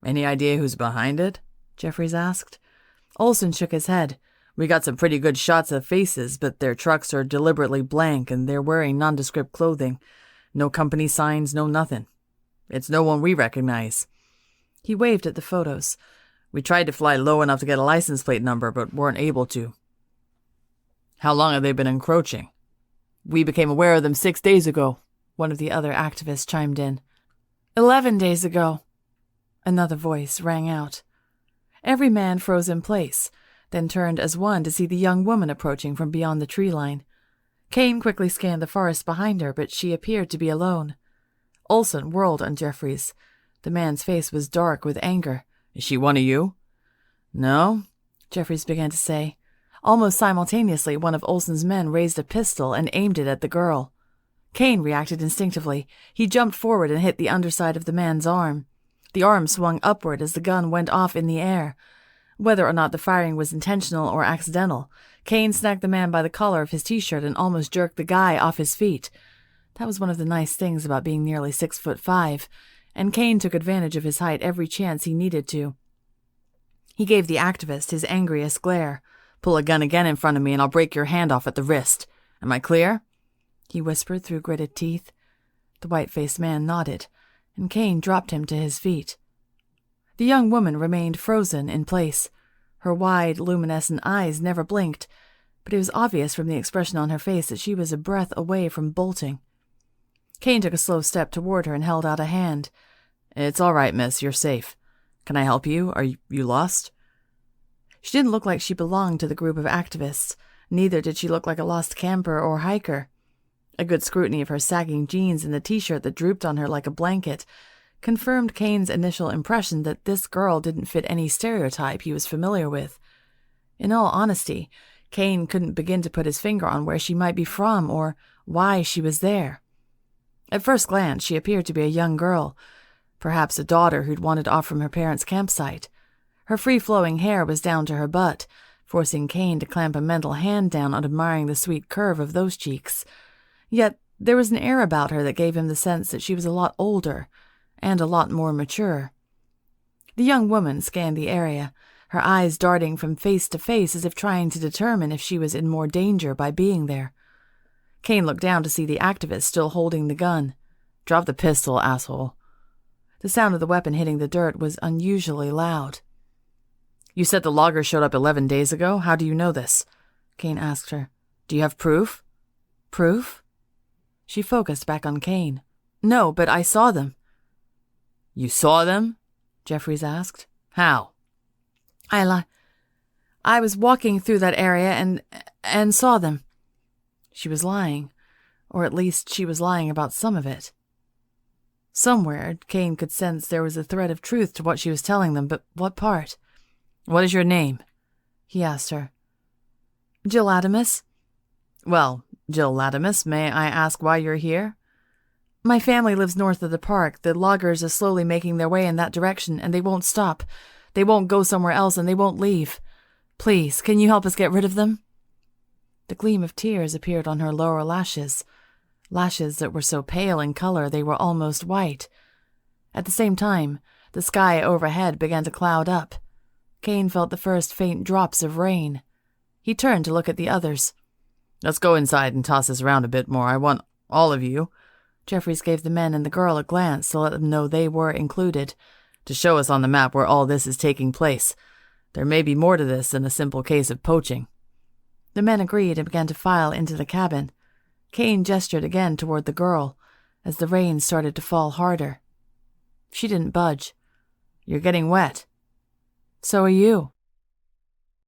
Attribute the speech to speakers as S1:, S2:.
S1: Any idea who's behind it? Jeffries asked. Olson shook his head. We got some pretty good shots of faces, but their trucks are deliberately blank and they're wearing nondescript clothing. No company signs, no nothing. It's no one we recognize. He waved at the photos. We tried to fly low enough to get a license plate number, but weren't able to. How long have they been encroaching? We became aware of them 6 days ago, one of the other activists chimed in. 11 days ago. Another voice rang out. Every man froze in place, then turned as one to see the young woman approaching from beyond the tree line. Kane quickly scanned the forest behind her, but she appeared to be alone. Olson whirled on Jeffries. The man's face was dark with anger. Is she one of you? No, Jeffries began to say. Almost simultaneously, one of Olson's men raised a pistol and aimed it at the girl. Kane reacted instinctively. He jumped forward and hit the underside of the man's arm. The arm swung upward as the gun went off in the air. Whether or not the firing was intentional or accidental, Kane snagged the man by the collar of his t-shirt and almost jerked the guy off his feet. That was one of the nice things about being nearly 6'5", and Kane took advantage of his height every chance he needed to. He gave the activist his angriest glare. Pull a gun again in front of me and I'll break your hand off at the wrist. Am I clear? He whispered through gritted teeth. The white-faced man nodded, and Kane dropped him to his feet. The young woman remained frozen in place. Her wide, luminescent eyes never blinked, but it was obvious from the expression on her face that she was a breath away from bolting. Kane took a slow step toward her and held out a hand. It's all right, miss. You're safe. Can I help you? Are you lost? She didn't look like she belonged to the group of activists. Neither did she look like a lost camper or hiker. A good scrutiny of her sagging jeans and the t-shirt that drooped on her like a blanket confirmed Kane's initial impression that this girl didn't fit any stereotype he was familiar with. In all honesty, Kane couldn't begin to put his finger on where she might be from or why she was there. At first glance, she appeared to be a young girl, perhaps a daughter who'd wandered off from her parents' campsite. Her free-flowing hair was down to her butt, forcing Kane to clamp a mental hand down on admiring the sweet curve of those cheeks. Yet there was an air about her that gave him the sense that she was a lot older and a lot more mature. The young woman scanned the area, her eyes darting from face to face as if trying to determine if she was in more danger by being there. Kane looked down to see the activist still holding the gun. Drop the pistol, asshole. The sound of the weapon hitting the dirt was unusually loud. You said the loggers showed up 11 days ago? How do you know this? Kane asked her. Do you have proof? Proof? She focused back on Kane. No, but I saw them. You saw them? Jeffries asked. How? I was walking through that area and saw them. She was lying, or at least she was lying about some of it. Somewhere, Kane could sense there was a thread of truth to what she was telling them, but what part? What is your name? He asked her. Jill Adamus. Well, Jill Latimus, may I ask why you're here? My family lives north of the park. The loggers are slowly making their way in that direction, and they won't stop. They won't go somewhere else, and they won't leave. Please, can you help us get rid of them? The gleam of tears appeared on her lower lashes that were so pale in color they were almost white. At the same time, the sky overhead began to cloud up. Kane felt the first faint drops of rain. He turned to look at the others. Let's go inside and toss this around a bit more. I want all of you. Jeffries gave the men and the girl a glance to let them know they were included, to show us on the map where all this is taking place. There may be more to this than a simple case of poaching. The men agreed and began to file into the cabin. Kane gestured again toward the girl, as the rain started to fall harder. She didn't budge. You're getting wet. So are you.